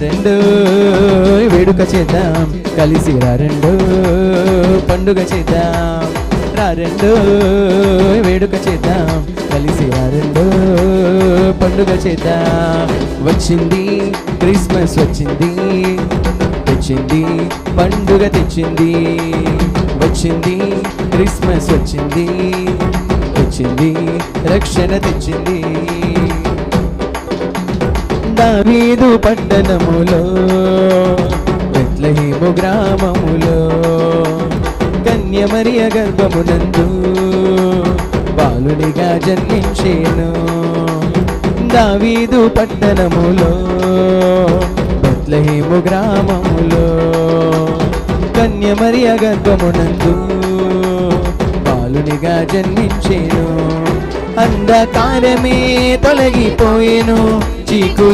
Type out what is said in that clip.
రెండు వేడుక చేద్దాం, కలిసి రెండు పండుగ చేద్దాం. రెండు వేడుక చేద్దాం, కలిసి రెండు పండుగ చేద్దాం. వచ్చింది క్రిస్మస్ వచ్చింది, తెచ్చింది పండుగ తెచ్చింది. వచ్చింది క్రిస్మస్ వచ్చింది, తెచ్చింది రక్షణ తెచ్చింది. దావీదు పట్టణములో బెత్లెహేము గ్రామములో కన్య మరియ గర్భమునందు బాలునిగా జన్మించేను. దావీదు పట్టణములో బెత్లెహేము గ్రామములో కన్య మరియ గర్భమునందు బాలునిగా జన్మించేను. అంధకారమే తొలగిపోయేను, చీకు